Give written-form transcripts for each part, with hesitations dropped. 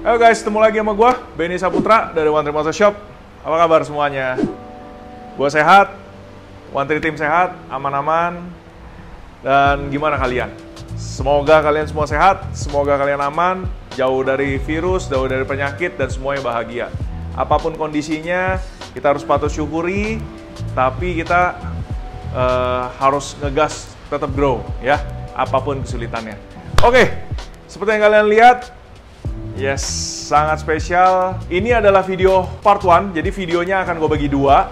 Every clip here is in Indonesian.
Halo guys, ketemu lagi sama gue, Benny Saputra dari One Tree Motor Shop. Apa kabar semuanya? Gue sehat, One Tree Team sehat, aman-aman. Dan gimana kalian? Semoga kalian semua sehat, semoga kalian aman, jauh dari virus, jauh dari penyakit, dan semuanya bahagia. Apapun kondisinya, kita harus patut syukuri, tapi kita harus ngegas, tetap grow, ya, apapun kesulitannya. Oke, seperti yang kalian lihat, yes, sangat spesial. Ini adalah video part 1, jadi videonya akan gue bagi dua.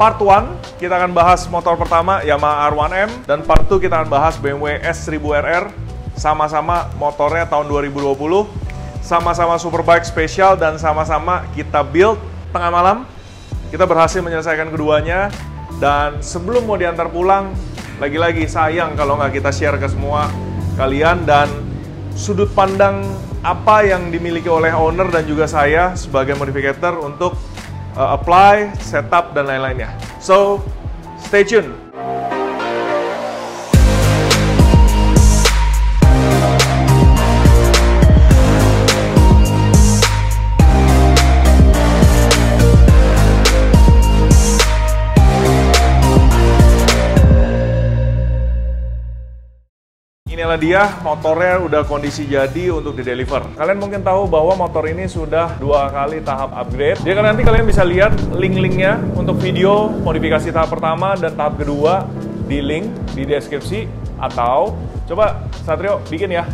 Part 1, kita akan bahas motor pertama, Yamaha R1M, dan part 2 kita akan bahas BMW S1000RR, sama-sama motornya tahun 2020, sama-sama superbike spesial, dan sama-sama kita build tengah malam. Kita berhasil menyelesaikan keduanya, dan sebelum mau diantar pulang, lagi-lagi sayang kalau nggak kita share ke semua kalian, dan sudut pandang apa yang dimiliki oleh owner dan juga saya sebagai modificator untuk apply, setup, dan lain-lainnya. So, stay tune. Inilah dia, motornya udah kondisi jadi untuk di-deliver. Kalian mungkin tahu bahwa motor ini sudah 2 kali tahap upgrade. Jadi nanti kalian bisa lihat link-linknya untuk video modifikasi tahap pertama dan tahap kedua di link di deskripsi. Atau, coba Satrio bikin ya,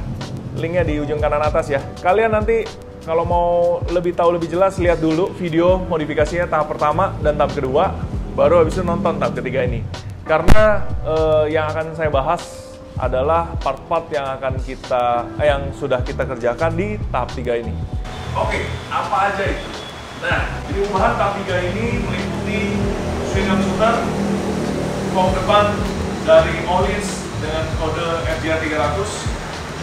linknya di ujung kanan atas ya. Kalian nanti kalau mau lebih tahu lebih jelas, lihat dulu video modifikasinya tahap pertama dan tahap kedua, baru habis itu nonton tahap ketiga ini. Karena yang akan saya bahas adalah part-part yang yang sudah kita kerjakan di tahap 3 ini. Oke, apa aja itu? Nah, jadi perubahan tahap 3 ini meliputi swing arm shooter, kop depan dari Olis dengan kode FJR 300,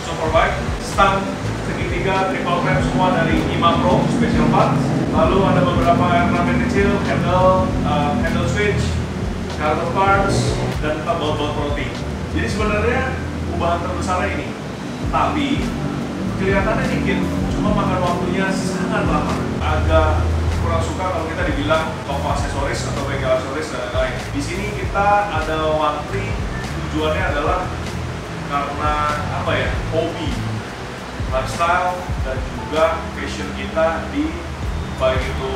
superbike, stang segitiga triple clamp semua dari IMA Pro special parts. Lalu ada beberapa ornamen kecil, handle switch, carbon parts, dan bolt protein. Jadi sebenarnya perubahan terbesarnya ini, tapi kelihatannya dikit, cuma makan waktunya sangat lama. Agak kurang suka kalau kita dibilang toko aksesoris atau bengkel aksesoris dan lain-lain. Di sini kita ada One Tree, tujuannya adalah karena apa ya, hobi, lifestyle, dan juga passion kita di baik itu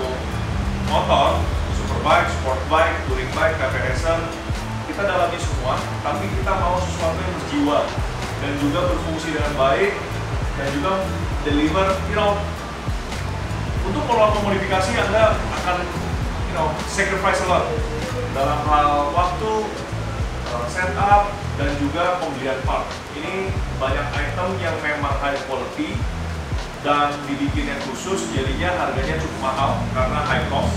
motor, superbike, sportbike, touring bike, cafe racer. Kita dalami semua, tapi kita mau sesuatu yang berjiwa dan juga berfungsi dengan baik dan juga deliver, untuk melakukan modifikasi Anda akan, sacrifice a lot dalam hal waktu, setup, dan juga pembelian part. Ini banyak item yang memang high quality dan dibikinnya khusus, jadinya harganya cukup mahal karena high cost.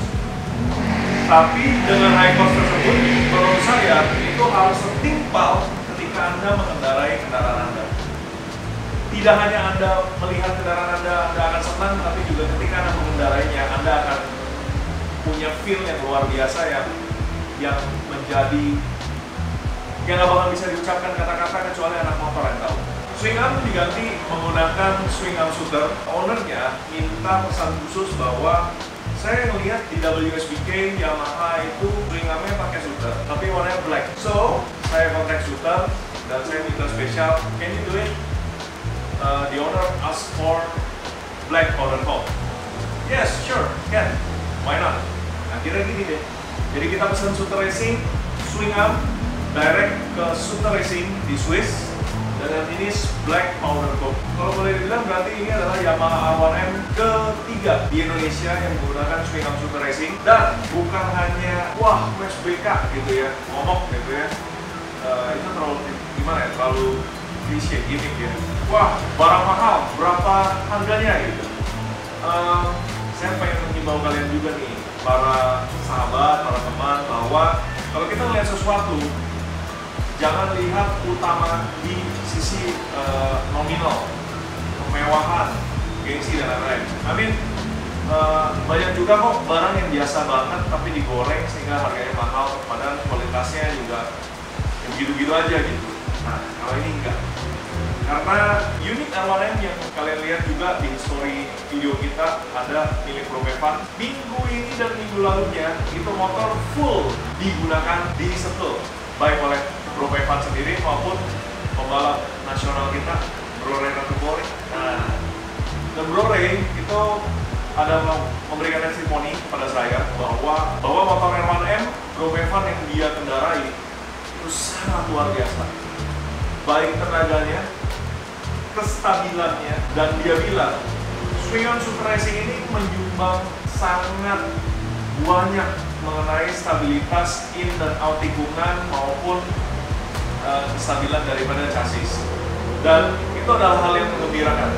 Tapi dengan high cost tersebut, menurut saya itu harus setimpal ketika Anda mengendarai kendaraan Anda. Tidak hanya Anda melihat kendaraan Anda akan senang, tapi juga ketika Anda mengendarainya, Anda akan punya feel yang luar biasa yang menjadi, yang nggak bakal bisa diucapkan kata-kata kecuali anak motor yang tahu. Swing arm diganti menggunakan swing arm shooter. Ownernya minta pesan khusus bahwa saya ngelihat di WSBK Yamaha itu swing armnya pakai shooter, tapi warnanya black. So, saya kontak shooter dan saya minta spesial, can you do it? The owner asked for black powder coat. Yes, sure, can. Why not? Akhirnya gini deh. Jadi kita pesan shooter racing, swing arm, direct ke shooter racing di Swiss. Dan ini black powder coat. Kalau boleh dibilang berarti ini adalah Yamaha R1M ketiga di Indonesia yang menggunakan swing arm shooter racing. Dan bukan hanya wah USBK gitu ya, ngomong gitu ya. Itu terlalu gimana ya? Terlalu klise gimmick ya. Wah, barang mahal, berapa harganya gitu. Saya pengen mengimbau kalian juga nih, para sahabat, para teman, bahwa kalau kita melihat sesuatu, jangan lihat utama di sisi nominal, kemewahan, gengsi, dan lain-lain. Banyak juga kok barang yang biasa banget tapi digoreng sehingga harganya mahal, padahal kualitasnya juga begitu-gitu aja gitu. Nah, kalau ini enggak. Karena unit R1M yang kalian lihat juga di story video kita ada milik Bro Evan. Minggu ini dan minggu lalunya itu motor full digunakan di setel baik oleh Bro Evan sendiri maupun pembalap nasional kita Bro Ray Ratubori. Nah, dan Bro Ray itu ada memberikan testimoni kepada saya bahwa motor R1M Bro Evan yang dia kendarai itu sangat luar biasa, baik tenaganya, kestabilannya, dan dia bilang Swing-On Super Racing ini menyumbang sangat banyak mengenai stabilitas in dan out tikungan maupun kestabilan daripada chassis, dan itu adalah hal yang menggembirakan.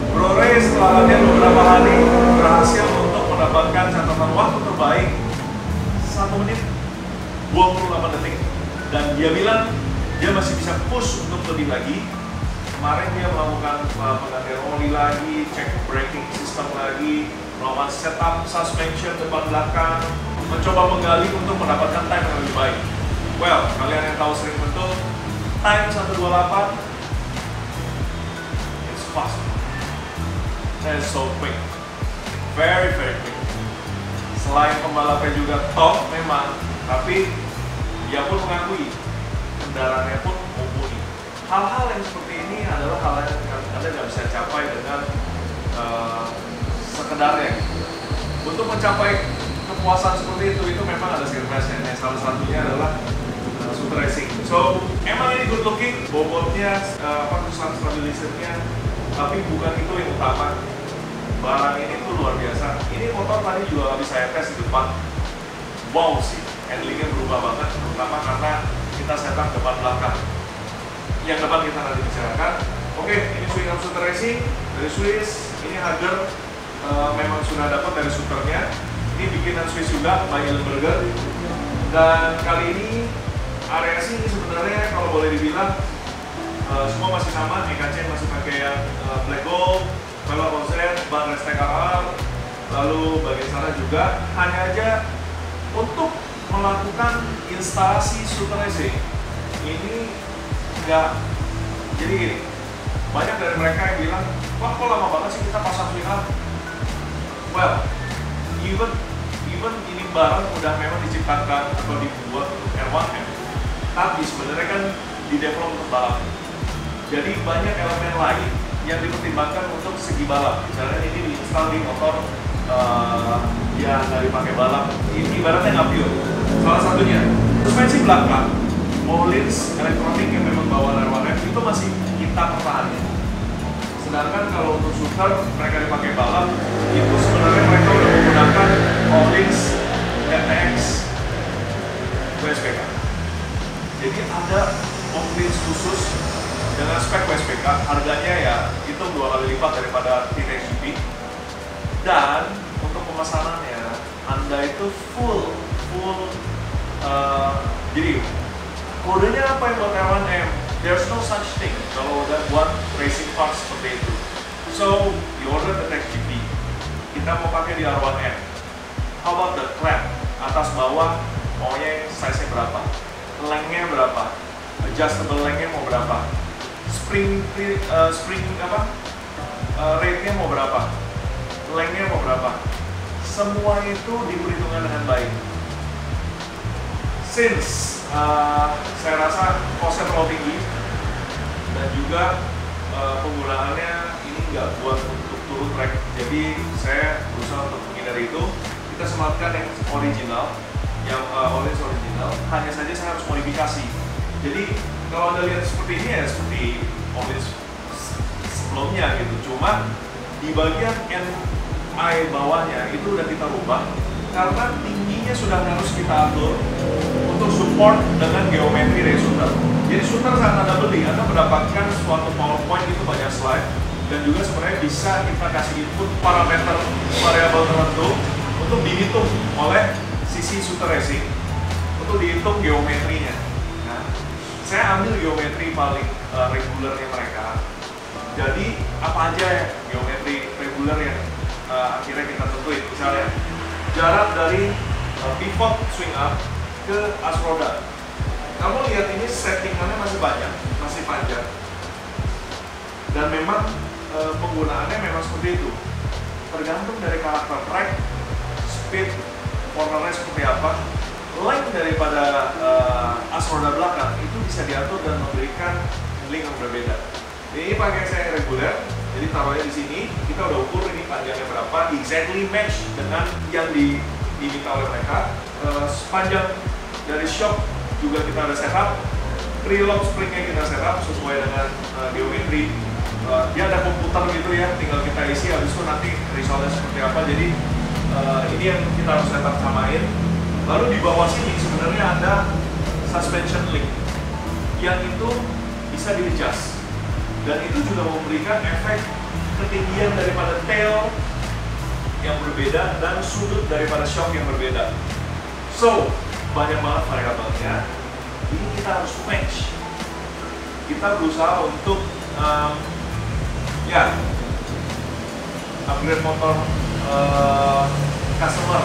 Bro Ray setelah latihan beberapa hari berhasil untuk mendapatkan catatan waktu terbaik 1 menit 28 detik, dan dia bilang dia masih bisa push untuk lebih lagi. Kemarin dia melakukan penggantian oli lagi, cek braking system lagi, melakukan setup suspension depan belakang, mencoba menggali untuk mendapatkan time yang lebih baik. Well, kalian yang tahu sering betul, time 128 it's fast. That is so quick, very quick. Selain pembalapnya juga top memang, tapi dia pun mengakui kendaraannya pun mumpuni. Hal-hal yang seperti ini adalah hal yang Anda nggak bisa capai dengan sekedarnya. Untuk mencapai kepuasan seperti itu memang ada sacrifice-nya. Salah satunya adalah Super Racing. So, emang ini good looking, bobotnya, kerusakan stabilisernya, tapi bukan itu yang utama. Barang ini tuh luar biasa. Ini motor tadi juga habis saya tes di depan. Wow sih, handlingnya berubah banget, terutama karena kita setup depan belakang. Yang depan kita nanti bicarakan. Oke, ini Swing-On Super Racing dari Swiss. Ini Hager memang sudah dapat dari shooternya. Ini bikinan Swiss juga, by Hillenberger. Dan kali ini area sini sebenarnya kalau boleh dibilang semua masih sama. EKC masih pakai yang black gold, velg rosette, ban Restec RR, lalu bagian sana juga. Hanya aja untuk melakukan instalasi Super Racing ini enggak. Jadi gini, banyak dari mereka yang bilang, wah kok lama banget sih kita pasang swing-arm. Well, even ini barang udah memang diciptakan atau dibuat untuk R1M, tapi sebenarnya kan di develop untuk balap. Jadi banyak elemen lain yang dipertimbangkan untuk segi balap. Misalnya ini diinstal di motor yang nggak dipakai balap. Ini ibaratnya nggak pure. Salah satunya suspensi belakang, Öhlins elektronik yang memang bawaan R1M itu masih kita pertahankan. Sedangkan kalau untuk shooter mereka dipakai balap, itu sebenarnya mereka udah menggunakan Öhlins FX WSPK. Jadi ada Öhlins khusus dengan spek WSPK, harganya ya itu 2 kali lipat daripada TTGP. Dan untuk pemesanannya, Anda itu full jadi kodenya apa yang buat R1M? There's no such thing kalau udah buat racing parts seperti itu. So, you order the TTGP, kita mau pakai di R1M. How about the clamp? Atas bawah maunya size-nya berapa? Lengthnya berapa? Adjustable lengthnya mau berapa? Spring rate-nya mau berapa? Lengthnya mau berapa? Semua itu diperhitungkan dengan baik. Since saya rasa cost-nya terlalu tinggi dan juga penggunaannya ini nggak buat untuk turun track, jadi saya berusaha untuk menghindari itu. Kita sematkan yang original, yang Öhlins original, hanya saja saya harus modifikasi. Jadi kalau Anda lihat seperti ini ya seperti Öhlins sebelumnya gitu, cuma di bagian NI bawahnya itu udah kita rubah karena tingginya sudah harus kita atur untuk support dengan geometri dari shooter. Jadi shooter saat Anda beli, Anda mendapatkan suatu PowerPoint itu banyak slide, dan juga sebenarnya bisa kita kasih input parameter variabel tertentu untuk dihitung oleh sisi shooter racing, untuk dihitung geometrinya. Nah, saya ambil geometri paling regulernya mereka. Jadi apa aja ya geometri reguler yang akhirnya kita tentuin, misalnya jarak dari pivot swing arm ke as roda. Kamu lihat ini settingannya masih banyak, masih panjang. Dan memang penggunaannya memang seperti itu, tergantung dari karakter track, speed, cornernya seperti apa, length daripada as roda belakang itu bisa diatur dan memberikan handling yang berbeda. Ini pakai saya reguler, jadi taruhnya di sini, kita udah ukur ini panjangnya berapa, exactly match dengan yang diminta oleh mereka. Sepanjang dari shock juga kita ada setup, prelock springnya kita setup sesuai dengan geometri. Dia ada komputer gitu ya, tinggal kita isi, habis itu nanti resultnya seperti apa. Jadi ini yang kita harus setup samain. Lalu di bawah sini sebenarnya ada suspension link yang itu bisa di-adjust, dan itu juga memberikan efek ketinggian daripada tail yang berbeda dan sudut daripada shock yang berbeda. So, banyak banget variabelnya. Ini kita harus match. Kita berusaha untuk upgrade motor customer,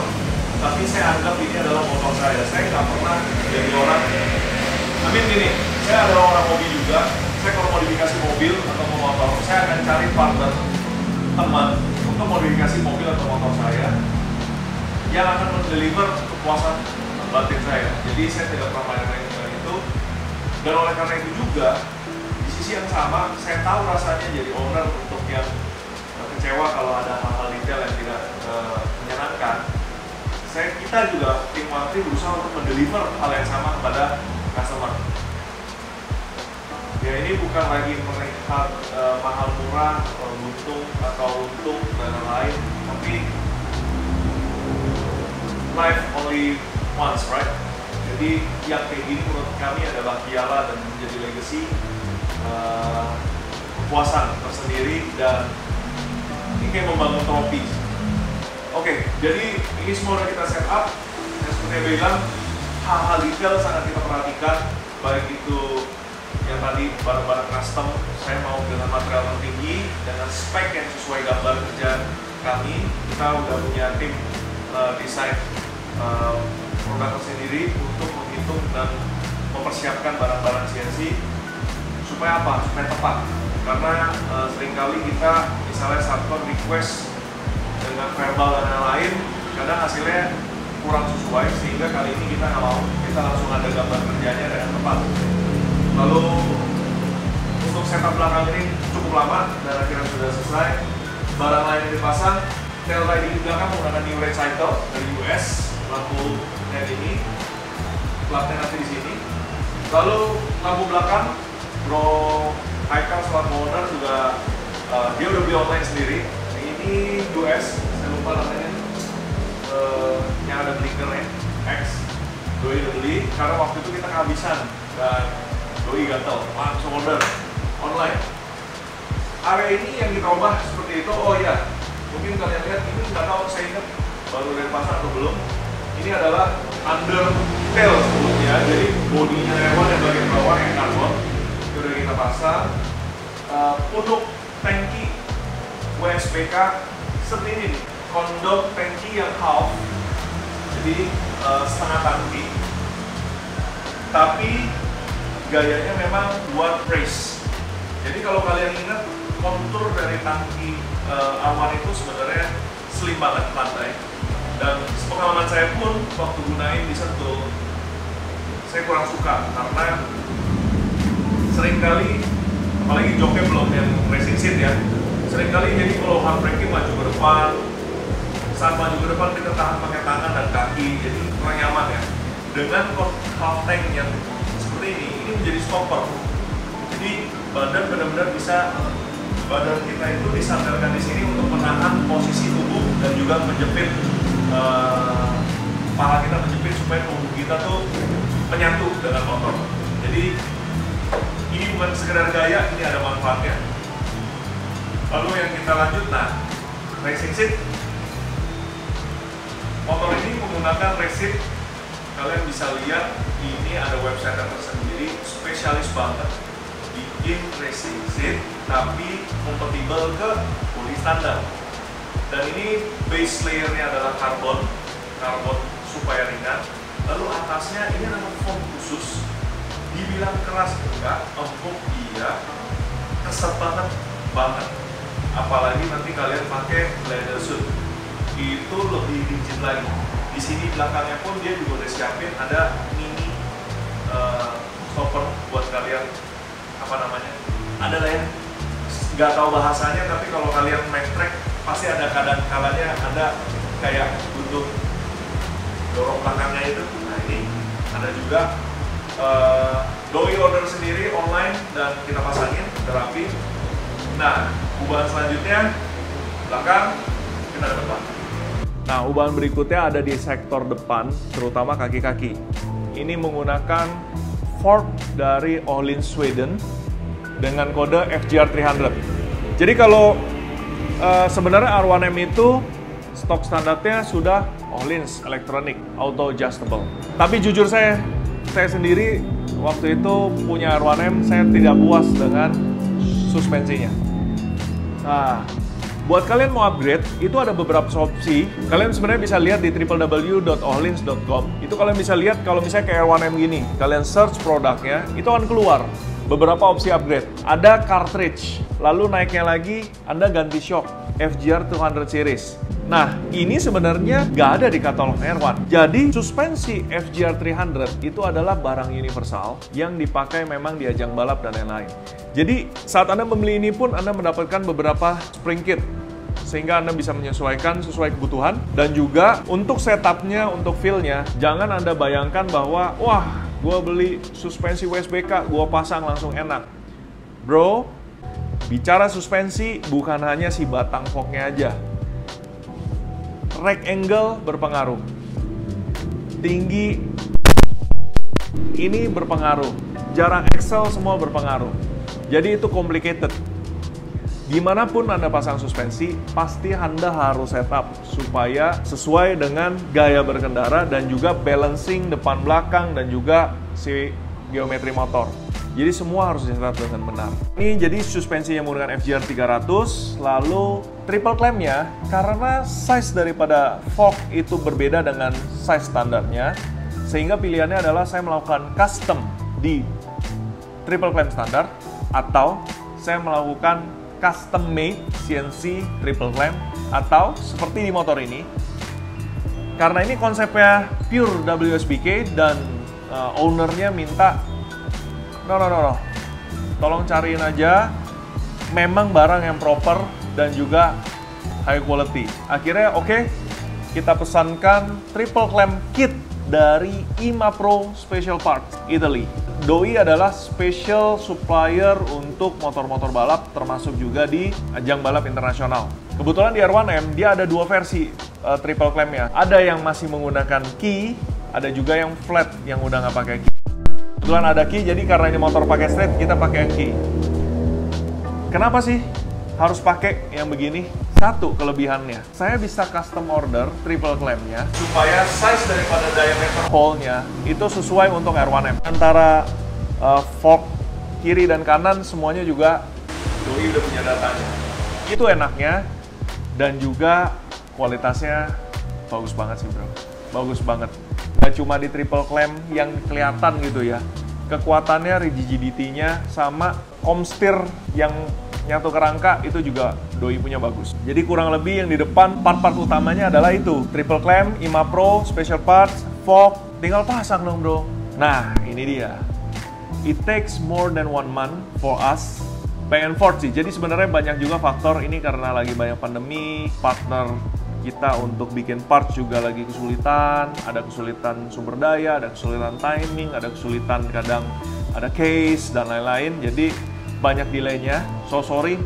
tapi saya anggap ini adalah motor saya. Saya nggak pernah jadi orang. Gini, saya adalah orang hobi juga. Saya kalau modifikasi mobil atau motor, saya akan cari partner, teman untuk modifikasi mobil atau motor saya yang akan mendeliver kepuasan batin saya. Jadi saya tidak pernah main-main dengan itu. Dan oleh karena itu juga, di sisi yang sama, saya tahu rasanya jadi owner untuk yang kecewa kalau ada hal-hal detail yang tidak menyenangkan. Kita juga tim Marti berusaha untuk mendeliver hal yang sama kepada customer. Ya, ini bukan lagi melihat mahal murah, buntung atau untung dan lain-lain, tapi life only once, right? Jadi yang kayak gini menurut kami adalah piala dan menjadi legacy, kepuasan tersendiri, dan ini kayak membangun trofi. Oke, jadi ini semua udah kita set up. Dan seperti yang bilang, hal-hal detail sangat kita perhatikan, baik itu yang tadi barang-barang custom, saya mau dengan material tertinggi, dengan spek yang sesuai gambar kerja kami. Kita udah punya tim desain produk tersendiri untuk menghitung dan mempersiapkan barang-barang CNC supaya apa? Supaya tepat. Karena seringkali kita misalnya satu request dengan verbal dan lain-lain, kadang hasilnya kurang sesuai, sehingga kali ini kita nggak mau, kita langsung ada gambar kerjanya dengan tepat. Lalu untuk setup belakang ini cukup lama dan akhirnya sudah selesai. Barang lain yang dipasang, tail light di belakang menggunakan new recycle dari US, lampu LED ini, platnya nanti di sini. Lalu lampu belakang, Bro Haikal selaku owner juga dia udah beli online sendiri. Ini US, saya lupa namanya, yang ada blinkernya X. Doi udah beli karena waktu itu kita kehabisan dan Doi gatel, langsung order online. Area ini yang kita ubah seperti itu. Oh iya, mungkin kalian lihat ini, nggak tahu, saya ingat baru dari pasar atau belum. Ini adalah under tail sebelumnya, jadi bodinya lewat dan bagian bawah yang karbon itu udah kita pasang. Untuk tangki WSBK seperti ini nih, kondom tangki yang half, jadi setengah tangki, tapi gayanya memang buat race. Jadi kalau kalian ingat, kontur dari tangki awan itu sebenarnya slim banget lantai. Dan pengalaman saya pun waktu gunain di Sentul, saya kurang suka karena seringkali, apalagi joknya belum yang racing seat ya, seringkali jadi kalau handbraking maju ke depan, saat maju ke depan kita tahan pakai tangan dan kaki, jadi kurang nyaman ya. Dengan half tank yang seperti ini menjadi stopper. Jadi badan benar-benar bisa, badan kita itu disandarkan di sini untuk menahan posisi tubuh dan juga menjepit, paha kita menjepit supaya tubuh kita tuh menyatu dengan motor. Jadi ini bukan sekedar gaya, ini ada manfaatnya. Lalu yang kita lanjut, nah, racing seat. Motor ini menggunakan racing. Kalian bisa lihat, ini ada website tersendiri, spesialis banget bikin racing seat, tapi kompatibel ke bodi standar. Dan ini base layernya adalah karbon supaya ringan. Lalu atasnya ini ada foam khusus. Dibilang keras enggak, empuk iya, keset banget banget. Apalagi nanti kalian pakai leather suit, itu lebih rigid lagi. Di sini belakangnya pun dia juga udah siapin ada mini stopper buat kalian, apa namanya, ada lah ya, nggak tahu bahasanya, tapi kalau kalian main track pasti ada kadang kalanya ada kayak butuh dorong belakangnya itu. Nah ini ada juga. Doi order sendiri online dan kita pasangin, udah rapi. Nah, ubahan selanjutnya belakang kita dapat ban. Nah, ubahan berikutnya ada di sektor depan, terutama kaki-kaki. Ini menggunakan fork dari Öhlins Sweden dengan kode FGR 300. Jadi kalau sebenarnya R1M itu stok standarnya sudah Öhlins Electronic Auto Adjustable. Tapi jujur saya sendiri waktu itu punya R1M, saya tidak puas dengan suspensinya. Nah, buat kalian mau upgrade, itu ada beberapa opsi. Kalian sebenarnya bisa lihat di www.ohlins.com. Itu kalian bisa lihat kalau misalnya kayak R1M gini, kalian search produknya, itu akan keluar beberapa opsi upgrade. Ada cartridge, lalu naiknya lagi, Anda ganti shock, FGR 200 series. Nah, ini sebenarnya nggak ada di katalog R1. Jadi, suspensi FGR 300 itu adalah barang universal yang dipakai memang di ajang balap dan lain-lain. Jadi, saat Anda membeli ini pun Anda mendapatkan beberapa spring kit, sehingga Anda bisa menyesuaikan sesuai kebutuhan. Dan juga untuk setupnya, untuk feel-nya, jangan Anda bayangkan bahwa, wah, gue beli suspensi WSBK, gue pasang langsung enak. Bro, bicara suspensi bukan hanya si batang forknya aja. Rack angle berpengaruh, tinggi ini berpengaruh, jarak axle semua berpengaruh. Jadi itu complicated. Gimana pun Anda pasang suspensi, pasti Anda harus setup supaya sesuai dengan gaya berkendara dan juga balancing depan belakang dan juga si geometri motor. Jadi semua harus disetup dengan benar. Ini jadi suspensi yang menggunakan FGR 300, lalu triple clamp-nya, karena size daripada fork itu berbeda dengan size standarnya, sehingga pilihannya adalah saya melakukan custom di triple clamp standar, atau saya melakukan custom made CNC triple clamp, atau seperti di motor ini. Karena ini konsepnya pure WSBK dan ownernya minta no, tolong cariin aja memang barang yang proper dan juga high quality. Akhirnya oke, kita pesankan triple clamp kit dari IMAPRO Special Parts Italy. Doi adalah special supplier untuk motor-motor balap, termasuk juga di ajang balap internasional. Kebetulan di R1M dia ada dua versi triple clamp-nya. Ada yang masih menggunakan key, ada juga yang flat yang udah nggak pakai key. Kebetulan ada key, jadi karena ini motor pakai straight, kita pakai yang key. Kenapa sih harus pakai yang begini? Satu kelebihannya, saya bisa custom order triple clamp-nya supaya size daripada diameter hole-nya itu sesuai untuk R1M. Antara fork kiri dan kanan semuanya juga Doi udah punya datanya. Itu enaknya, dan juga kualitasnya bagus banget sih bro. Bagus banget. Gak cuma di triple clamp yang kelihatan gitu ya. Kekuatannya, rigidity-nya, sama komstir yang nyatu ke rangka itu juga Doi punya bagus. Jadi kurang lebih yang di depan part-part utamanya adalah itu. Triple clamp, IMAPRO, special parts, fork, tinggal pasang dong bro. Nah ini dia. It takes more than 1 month for us. Pengen Ford sih, jadi sebenarnya banyak juga faktor ini karena lagi banyak pandemi, partner kita untuk bikin parts juga lagi kesulitan, ada kesulitan sumber daya, ada kesulitan timing, ada kesulitan kadang ada case dan lain-lain, jadi banyak delaynya. So sorry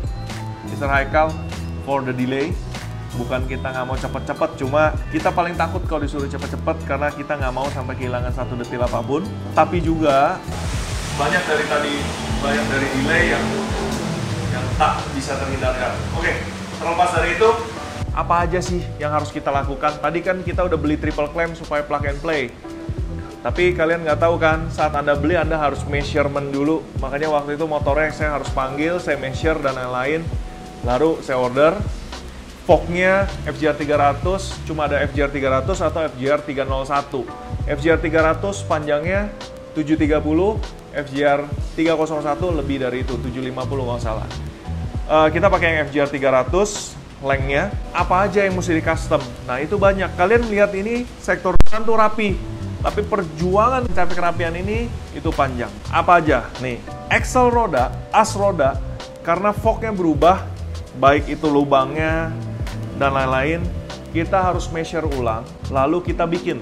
Mr. Haikal for the delay. Bukan kita nggak mau cepet-cepet, cuma kita paling takut kalau disuruh cepet-cepet karena kita nggak mau sampai kehilangan satu detil apapun. Tapi juga banyak dari delay yang tak bisa terhindarkan. Oke, terlepas dari itu, apa aja sih yang harus kita lakukan? Tadi kan kita udah beli triple clamp supaya plug and play. Tapi kalian nggak tahu kan, saat Anda beli Anda harus measurement dulu. Makanya waktu itu motornya saya harus panggil, saya measure dan lain-lain. Lalu saya order. Forknya FGR 300, cuma ada FGR 300 atau FGR 301. FGR 300 panjangnya 730, FGR 301 lebih dari itu, 750 nggak salah. kita pakai yang FGR 300, lengthnya. Apa aja yang mesti di custom? Nah, itu banyak. Kalian lihat ini sektor depan tuh rapi, tapi perjuangan mencapai kerapian ini itu panjang. Apa aja? Nih, axle roda, as roda, karena forknya berubah, baik itu lubangnya dan lain-lain, kita harus measure ulang, lalu kita bikin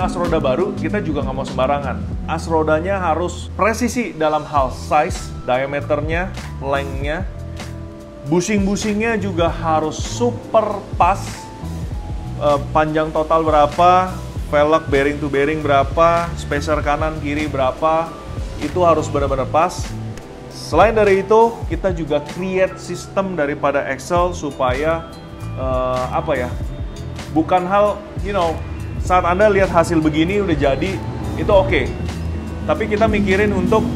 as roda baru. Kita juga nggak mau sembarangan. As rodanya harus presisi dalam hal size, diameternya, lengthnya, bushing-bushingnya juga harus super pas. Panjang total berapa, velg bearing to bearing berapa, spacer kanan kiri berapa, itu harus benar-benar pas. Selain dari itu, kita juga create sistem daripada axle supaya bukan hal, saat Anda lihat hasil begini udah jadi, itu oke. Tapi kita mikirin untuk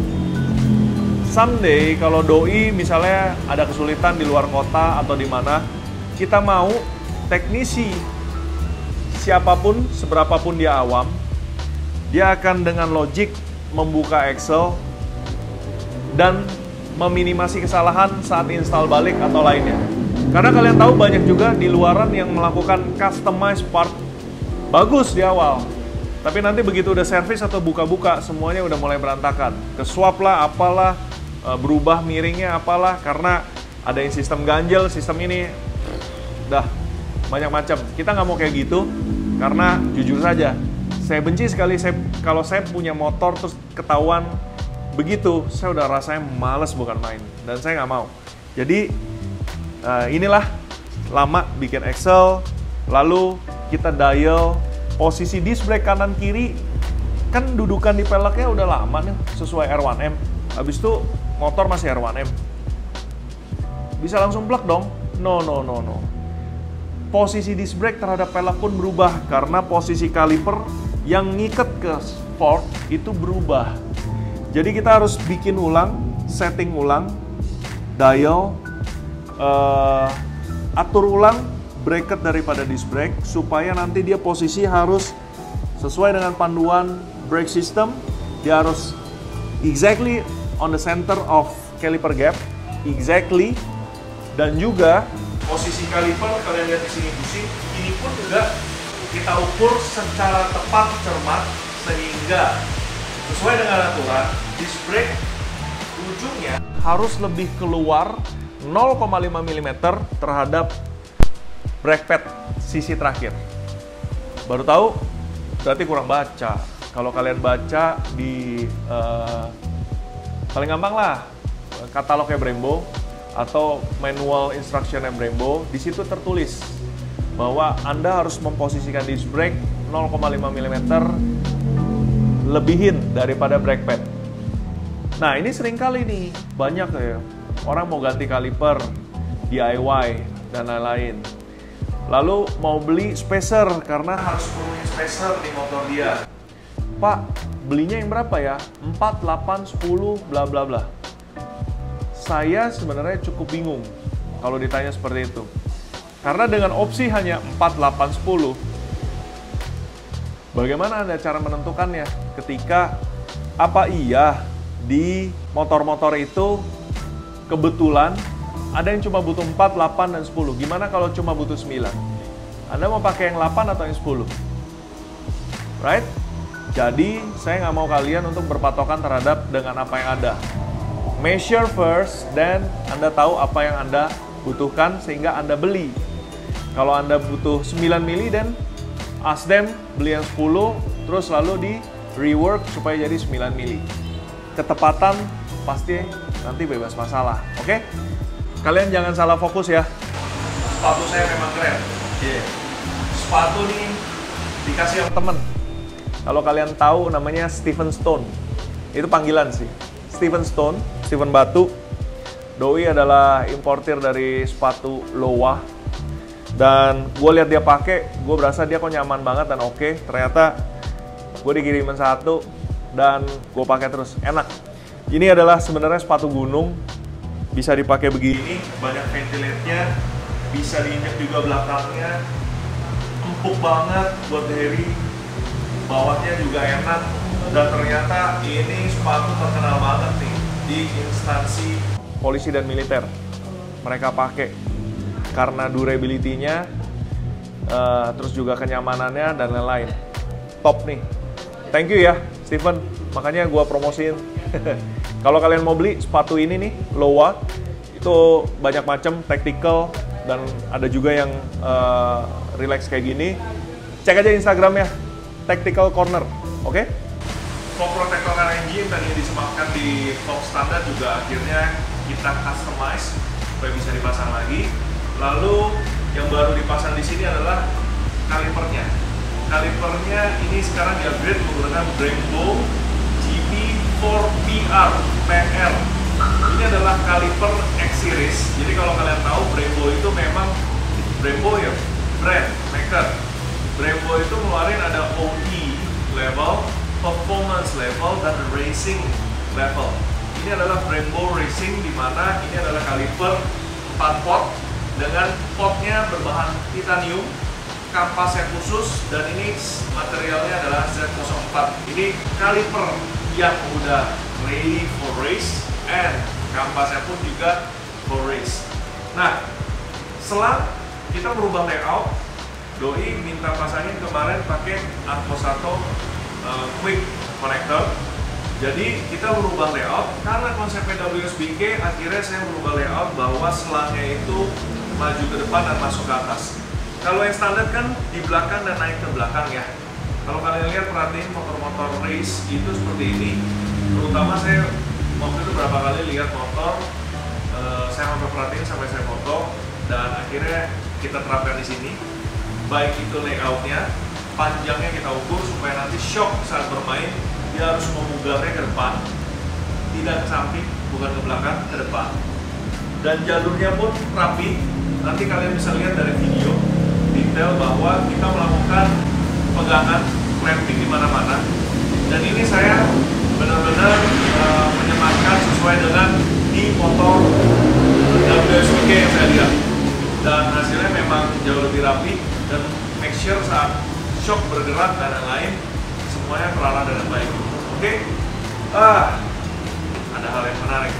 someday kalau doi misalnya ada kesulitan di luar kota atau di mana, kita mau teknisi siapapun, seberapapun dia awam, dia akan dengan logik membuka axle dan meminimasi kesalahan saat install balik atau lainnya. Karena kalian tahu banyak juga di luaran yang melakukan customized part bagus di awal, tapi nanti begitu udah servis atau buka-buka semuanya udah mulai berantakan. Ke-swap lah, apalah, berubah miringnya apalah, karena ada yang sistem ganjel, sistem ini, dah banyak macam. Kita nggak mau kayak gitu, karena jujur saja, saya benci sekali kalau saya punya motor terus ketahuan begitu, saya udah rasanya males bukan main, dan saya nggak mau. Jadi inilah lama bikin axle, lalu kita dial posisi disc brake kanan kiri, kan dudukan di peleknya udah lama nih sesuai R1M. Habis itu motor masih R1M, bisa langsung plug dong? No. Posisi disc brake terhadap pelek pun berubah karena posisi kaliper yang ngiket ke fork itu berubah. Jadi kita harus bikin ulang, setting ulang, dial, atur ulang bracket daripada disc brake supaya nanti dia posisi harus sesuai dengan panduan brake system. Dia harus exactly on the center of caliper gap, exactly. Dan juga posisi kaliper, kalian lihat di sini bushing, ini pun juga kita ukur secara tepat, cermat, sehingga sesuai dengan aturan disc brake ujungnya harus lebih keluar 0,5 mm terhadap brake pad sisi terakhir. Baru tahu, berarti kurang baca. Kalau kalian baca di paling gampang lah katalognya Brembo atau manual instructionnya Brembo, di situ tertulis bahwa Anda harus memposisikan disc brake 0,5 mm lebihin daripada brake pad. Nah, ini sering kali nih banyak ya orang mau ganti kaliper, DIY, dan lain-lain. Lalu mau beli spacer karena harus penuhin spacer di motor dia. Pak, belinya yang berapa ya? 4, 8, 10, bla bla bla. Saya sebenarnya cukup bingung kalau ditanya seperti itu. Karena dengan opsi hanya 4, 8, 10, bagaimana Anda cara menentukannya? Ketika apa iya di motor-motor itu kebetulan ada yang cuma butuh 4, 8, dan 10. Gimana kalau cuma butuh 9? Anda mau pakai yang 8 atau yang 10? Right? Jadi, saya nggak mau kalian untuk berpatokan terhadap dengan apa yang ada. Measure first, dan Anda tahu apa yang Anda butuhkan sehingga Anda beli. Kalau Anda butuh 9 mili, dan ask them beli yang 10, terus lalu di rework supaya jadi 9 mili. Ketepatan pasti nanti bebas masalah, oke? Kalian jangan salah fokus ya. Sepatu saya memang keren. Sepatu nih dikasih yang temen. Kalau kalian tahu namanya Stephen Stone, itu panggilan sih. Stephen Stone, Stephen Batu. Doi adalah importir dari sepatu Lowa. Dan gue lihat dia pakai, gue berasa dia kok nyaman banget dan oke. Ternyata gue dikirimin satu dan gue pakai terus, enak. Ini adalah sebenarnya sepatu gunung, bisa dipakai begini, banyak ventilate-nya, bisa diinjak juga belakangnya, empuk banget buat Harry, bawahnya juga enak, dan ternyata ini sepatu terkenal banget nih di instansi polisi dan militer. mereka pakai karena durability-nya, terus juga kenyamanannya dan lain-lain. Top nih. Thank you ya, Steven. Makanya gua promosiin. Kalau kalian mau beli sepatu ini nih, Lowa, itu banyak macam, tactical, dan ada juga yang relax kayak gini. Cek aja Instagramnya, Tactical Corner, oke? Fog protector engine tadi disematkan di fog standar juga akhirnya kita customize supaya bisa dipasang lagi. Lalu yang baru dipasang di sini adalah kalipernya. Kalipernya ini sekarang di-upgrade menggunakan Brembo GP4PR PR. Ini adalah kaliper X Series. Jadi kalau kalian tahu Brembo itu memang Brembo ya brand maker. Brembo itu ngeluarin ada OE level, performance level, dan racing level. Ini adalah Brembo Racing, di mana ini adalah kaliper 4 pot dengan potnya berbahan titanium, kampasnya khusus, dan ini materialnya adalah Z04. Ini kaliper yang udah ready for race, and kampasnya pun juga for race. Nah, setelah kita merubah layout, Doi minta pasangin kemarin pakai Arcosato Quick Connector. Jadi kita merubah layout karena konsepnya WSBK, akhirnya saya merubah layout bahwa selangnya itu maju ke depan dan masuk ke atas. Kalau yang standar kan di belakang dan naik ke belakang ya. Kalau kalian lihat, perhatiin motor-motor race itu seperti ini. Terutama saya waktu itu berapa kali lihat motor, saya perhatiin sampai saya foto, dan akhirnya kita terapkan di sini. Baik itu layoutnya, panjangnya kita ukur supaya nanti shock saat bermain dia harus memugarnya ke depan, tidak ke samping, bukan ke belakang, ke depan. Dan jalurnya pun rapi. Nanti kalian bisa lihat dari video detail bahwa kita melakukan pegangan clamping di mana-mana. Dan ini saya benar-benar menyematkan sesuai dengan di motor WSBK yang saya lihat. Dan hasilnya memang jauh lebih rapi, dan make sure saat shock bergerak dan lain-lain semuanya terarah dengan baik. Oke? Ada hal yang menarik.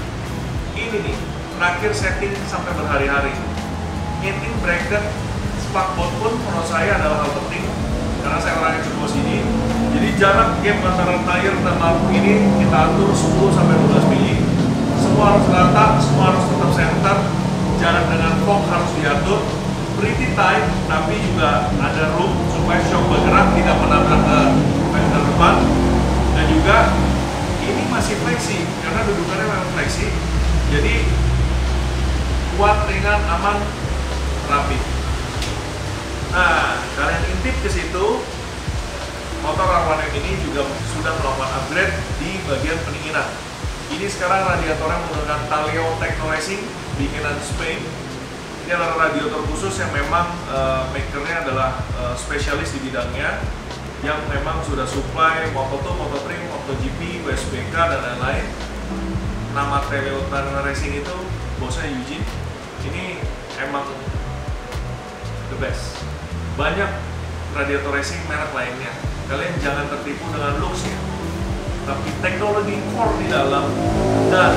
Ini nih, terakhir setting sampai berhari-hari. Hitting bracket spakbot pun menurut saya adalah hal penting, karena saya orang yang cukup sini. Jadi jarak gap antara tire dan lampu ini kita atur 10-12 mili. Semua harus rata, semua harus tetap center. Jarak dengan fog harus diatur. Pretty tight, tapi juga ada room supaya shock bergerak tidak menabrak ke fender depan. Dan juga ini masih fleksi, karena dudukannya memang fleksi. Jadi kuat, ringan, aman, rapi. Nah, kalian intip ke situ, motor R1M ini juga sudah melakukan upgrade di bagian pendinginan. Ini sekarang radiatornya menggunakan Taleo Techno Racing bikinan Spain. Ini adalah radiator khusus yang memang makernya adalah spesialis di bidangnya, yang memang sudah supply Moto2, Moto3, MotoGP, WSBK, dan lain-lain. Nama Taleo Techno Racing itu bosnya Eugene. Ini emang the best. Banyak radiator racing merek lainnya. Kalian jangan tertipu dengan looks-nya, tapi teknologi core di dalam dan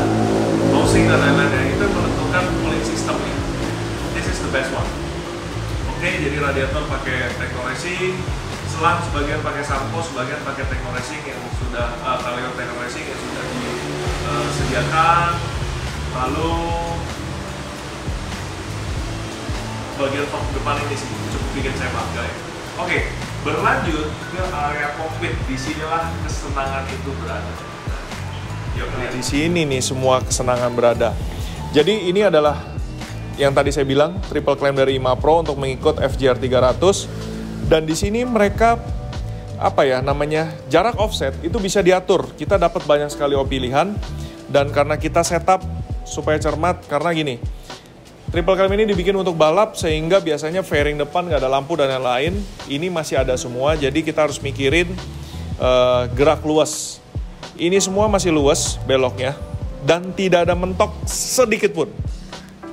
housing dan lain-lainnya itu menentukan cooling systemnya. This is the best one. Oke, jadi radiator pakai Techno Racing, selang sebagian pakai Sampo, sebagian pakai Techno Racing yang sudah Taleo Techno Racing yang sudah disediakan. Lalu bagian top depan ini sih cukup bikin saya bangga ya. Oke, berlanjut ke area kokpit. Disinilah kesenangan itu berada. Nah, di sini nih semua kesenangan berada. Jadi ini adalah yang tadi saya bilang triple clamp dari IMA Pro untuk mengikut FJR 300. Dan di sini mereka namanya jarak offset itu bisa diatur. Kita dapat banyak sekali pilihan, dan karena kita setup supaya cermat, karena gini. Triple clamp ini dibikin untuk balap, sehingga biasanya fairing depan nggak ada lampu dan lain-lain. Ini masih ada semua, jadi kita harus mikirin gerak luas. Ini semua masih luas beloknya, dan tidak ada mentok sedikit pun.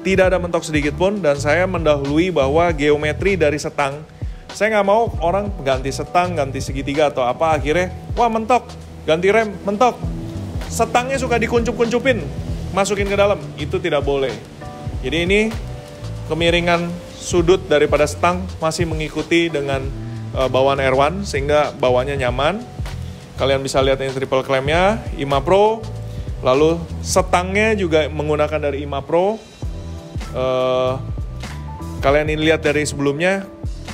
Tidak ada mentok sedikit pun, dan saya mendahului bahwa geometri dari setang. Saya nggak mau orang ganti setang, ganti segitiga atau apa, akhirnya, wah mentok, ganti rem, mentok. Setangnya suka dikuncup-kuncupin, masukin ke dalam, itu tidak boleh. Jadi ini kemiringan sudut daripada stang masih mengikuti dengan bawaan R1 sehingga bawaannya nyaman. Kalian bisa lihat ini triple clamp-nya IMA Pro. Lalu setangnya juga menggunakan dari IMA Pro. Kalian ini lihat dari sebelumnya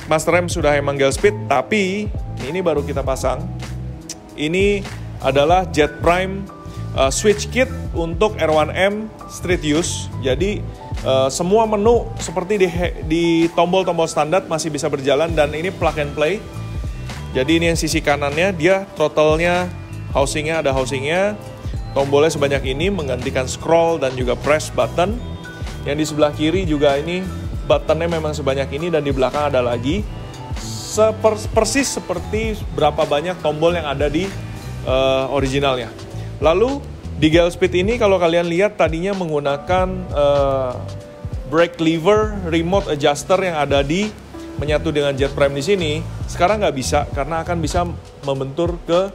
master rem sudah emang gel speed, tapi ini baru kita pasang. Ini adalah Jet Prime switch kit untuk R1M street use. Jadi semua menu seperti di tombol-tombol standar masih bisa berjalan, dan ini plug and play. Jadi ini yang sisi kanannya, dia throttle-nya, housing-nya ada housing-nya, tombolnya sebanyak ini menggantikan scroll dan juga press button. Yang di sebelah kiri juga ini buttonnya memang sebanyak ini, dan di belakang ada lagi. Persis seperti berapa banyak tombol yang ada di originalnya. Lalu di gel speed ini kalau kalian lihat tadinya menggunakan brake lever remote adjuster yang ada di menyatu dengan Jet Prime di sini. Sekarang nggak bisa karena akan bisa membentur ke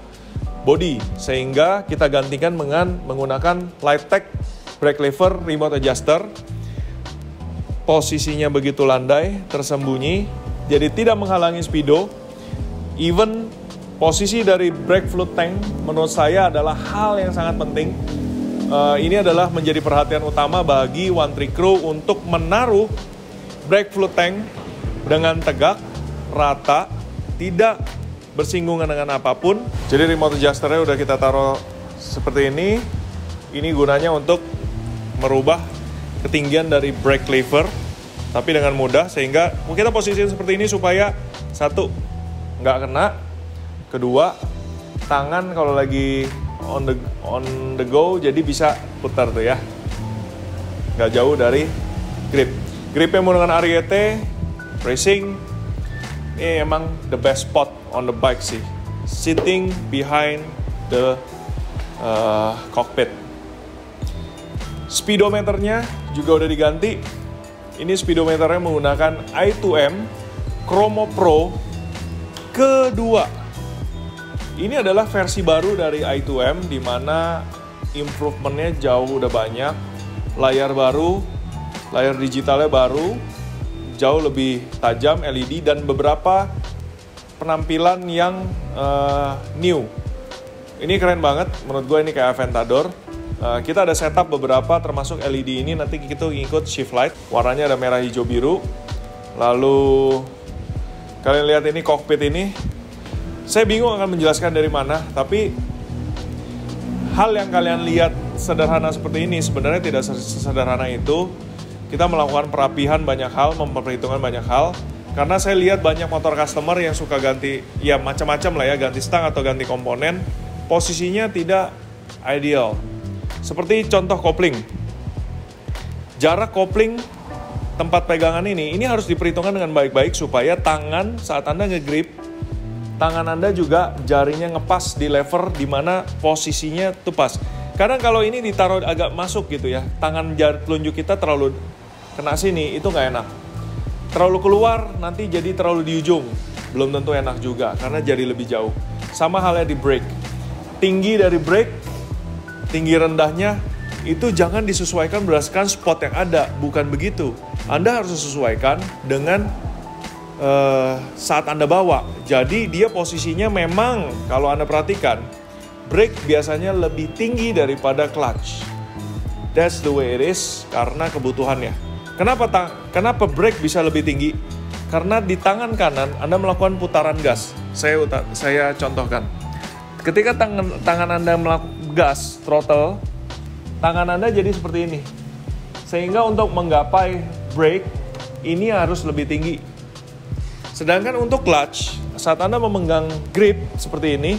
body, sehingga kita gantikan dengan menggunakan Lightech brake lever remote adjuster. Posisinya begitu landai, tersembunyi, jadi tidak menghalangi speedo. Even posisi dari brake fluid tank menurut saya adalah hal yang sangat penting. Ini adalah menjadi perhatian utama bagi One Trick Crew untuk menaruh brake fluid tank dengan tegak, rata, tidak bersinggungan dengan apapun. Jadi remote adjusternya udah kita taruh seperti ini. Ini gunanya untuk merubah ketinggian dari brake lever, tapi dengan mudah, sehingga kita posisikan seperti ini supaya satu, nggak kena. Kedua, tangan kalau lagi on the go jadi bisa putar tuh ya, nggak jauh dari grip. Gripnya menggunakan Ariete Racing. Ini emang the best spot on the bike sih, sitting behind the cockpit. Speedometernya juga udah diganti. Ini speedometernya menggunakan i2M Chromo Pro kedua. Ini adalah versi baru dari i2M, di mana improvementnya jauh udah banyak. Layar baru, layar digitalnya baru, jauh lebih tajam LED, dan beberapa penampilan yang new. Ini keren banget, menurut gue ini kayak Aventador. Kita ada setup beberapa, termasuk LED ini nanti kita ngikut shift light. Warnanya ada merah, hijau, biru. Lalu kalian lihat ini cockpit ini. Saya bingung akan menjelaskan dari mana, tapi hal yang kalian lihat sederhana seperti ini sebenarnya tidak sesederhana itu. Kita melakukan perapihan banyak hal, memperhitungkan banyak hal. Karena saya lihat banyak motor customer yang suka ganti, ya macam-macam lah ya, ganti stang atau ganti komponen. Posisinya tidak ideal. Seperti contoh kopling. Jarak kopling tempat pegangan ini harus diperhitungkan dengan baik-baik supaya tangan saat Anda ngegrip, tangan Anda juga jarinya ngepas di lever di mana posisinya tuh pas. Kadang kalau ini ditaruh agak masuk gitu ya, tangan jari telunjuk kita terlalu kena sini, itu nggak enak. Terlalu keluar, nanti jadi terlalu di ujung. Belum tentu enak juga, karena jadi lebih jauh. Sama halnya di brake. Tinggi dari brake, tinggi rendahnya, itu jangan disesuaikan berdasarkan spot yang ada. Bukan begitu. Anda harus sesuaikan dengan saat Anda bawa. Jadi dia posisinya memang, kalau Anda perhatikan, brake biasanya lebih tinggi daripada clutch. That's the way it is, karena kebutuhannya. Kenapa brake bisa lebih tinggi? Karena di tangan kanan Anda melakukan putaran gas. Saya contohkan. Ketika tangan Anda melakukan gas, throttle, tangan Anda jadi seperti ini. Sehingga untuk menggapai brake, ini harus lebih tinggi. Sedangkan untuk clutch, saat Anda memegang grip seperti ini,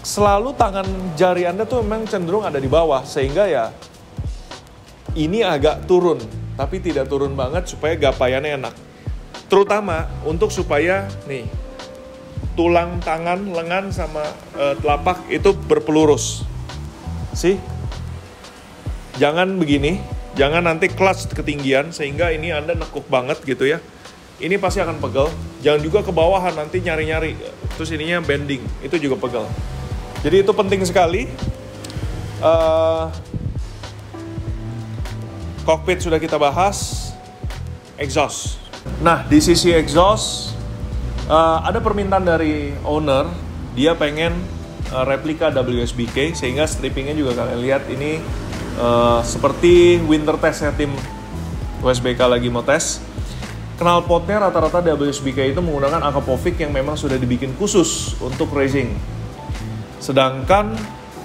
selalu tangan jari Anda tuh memang cenderung ada di bawah, sehingga ya ini agak turun, tapi tidak turun banget supaya gapaiannya enak. Terutama untuk supaya nih tulang tangan, lengan sama telapak itu berpelurus. Jangan begini, jangan nanti clutch ketinggian sehingga ini Anda nekuk banget gitu ya. Ini pasti akan pegel. Jangan juga ke bawahan nanti nyari-nyari, terus ininya bending, itu juga pegel. Jadi itu penting sekali. Cockpit sudah kita bahas. Exhaust. Nah, di sisi exhaust ada permintaan dari owner, dia pengen replika WSBK, sehingga strippingnya juga kalian lihat ini seperti winter test ya, tim WSBK lagi mau tes. Knalpotnya rata-rata WSBK itu menggunakan Acapovic yang memang sudah dibikin khusus untuk racing. Sedangkan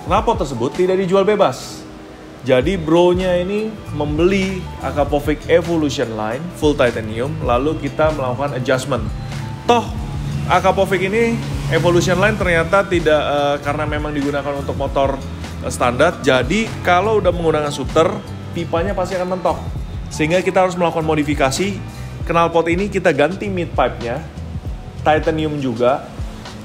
knalpot tersebut tidak dijual bebas. Jadi bro-nya ini membeli Acapovic Evolution Line full titanium, lalu kita melakukan adjustment. Toh Acapovic ini Evolution Line ternyata tidak karena memang digunakan untuk motor standar. Jadi kalau udah menggunakan shooter, pipanya pasti akan mentok. Sehingga kita harus melakukan modifikasi. Knalpot ini kita ganti mid pipe-nya, titanium juga.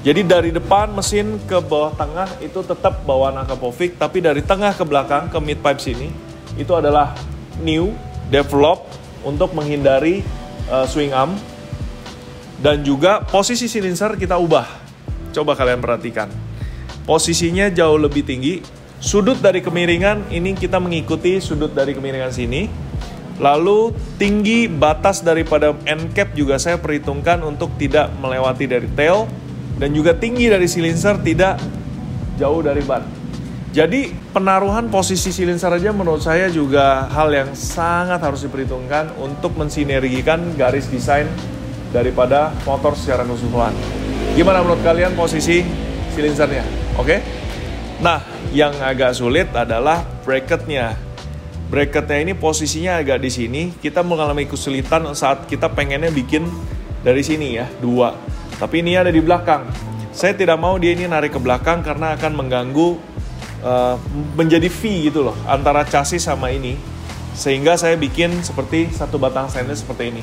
Jadi dari depan mesin ke bawah tengah itu tetap bawaan Acapovic, tapi dari tengah ke belakang ke mid pipe sini itu adalah new develop untuk menghindari swing arm. Dan juga posisi silencer kita ubah. Coba kalian perhatikan. Posisinya jauh lebih tinggi. Sudut dari kemiringan ini kita mengikuti sudut dari kemiringan sini. Lalu tinggi batas daripada end cap juga saya perhitungkan untuk tidak melewati dari tail. Dan juga tinggi dari silencer tidak jauh dari ban. Jadi penaruhan posisi silencer aja menurut saya juga hal yang sangat harus diperhitungkan untuk mensinergikan garis desain daripada motor secara keseluruhan. Gimana menurut kalian posisi silencernya? Oke? Nah, yang agak sulit adalah bracketnya. Bracketnya ini posisinya agak di sini. Kita mengalami kesulitan saat kita pengennya bikin dari sini ya, 2. Tapi ini ada di belakang. Saya tidak mau dia ini narik ke belakang karena akan mengganggu menjadi V gitu loh antara chassis sama ini. Sehingga saya bikin seperti satu batang stainless seperti ini.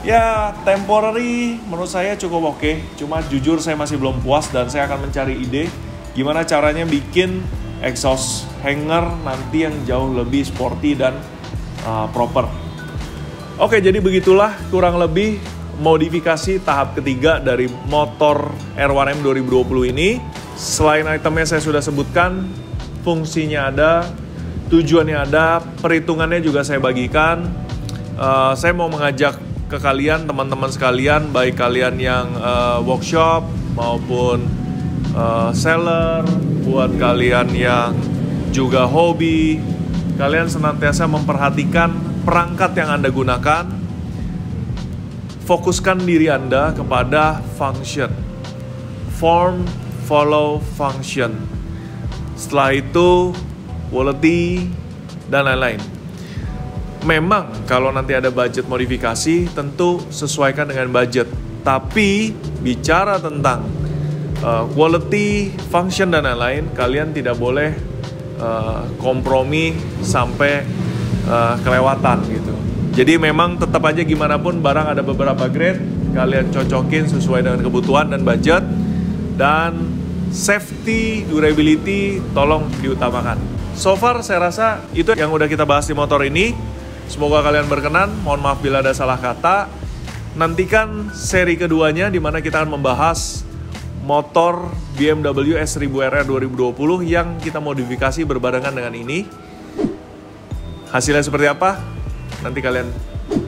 Ya, temporary menurut saya cukup oke. Cuma jujur saya masih belum puas dan saya akan mencari ide gimana caranya bikin exhaust hanger nanti yang jauh lebih sporty dan proper. Oke, jadi begitulah kurang lebih modifikasi tahap ketiga dari motor R1M 2020 ini. Selain itemnya saya sudah sebutkan, fungsinya ada, tujuannya ada, perhitungannya juga saya bagikan. Saya mau mengajak ke kalian, teman-teman sekalian, baik kalian yang workshop maupun seller, buat kalian yang juga hobi, kalian senantiasa memperhatikan perangkat yang Anda gunakan. Fokuskan diri Anda kepada function. Form, follow, function. Setelah itu, quality, dan lain-lain. Memang kalau nanti ada budget modifikasi, tentu sesuaikan dengan budget. Tapi, bicara tentang quality, function, dan lain-lain, kalian tidak boleh kompromi sampai kelewatan gitu. Jadi memang tetap aja gimana pun barang ada beberapa grade, kalian cocokin sesuai dengan kebutuhan dan budget. Dan safety, durability tolong diutamakan. So far saya rasa itu yang udah kita bahas di motor ini. Semoga kalian berkenan, mohon maaf bila ada salah kata. Nantikan seri keduanya di mana kita akan membahas motor BMW S1000RR 2020 yang kita modifikasi berbarengan dengan ini. Hasilnya seperti apa? Nanti kalian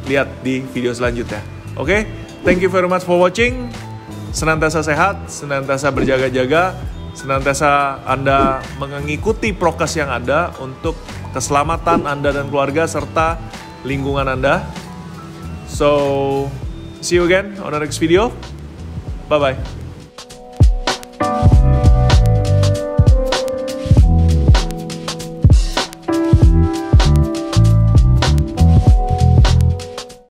lihat di video selanjutnya. Oke? Thank you very much for watching. Senantiasa sehat, senantiasa berjaga-jaga, senantiasa Anda mengikuti prokes yang ada untuk keselamatan Anda dan keluarga serta lingkungan Anda. So, see you again on the next video. Bye-bye.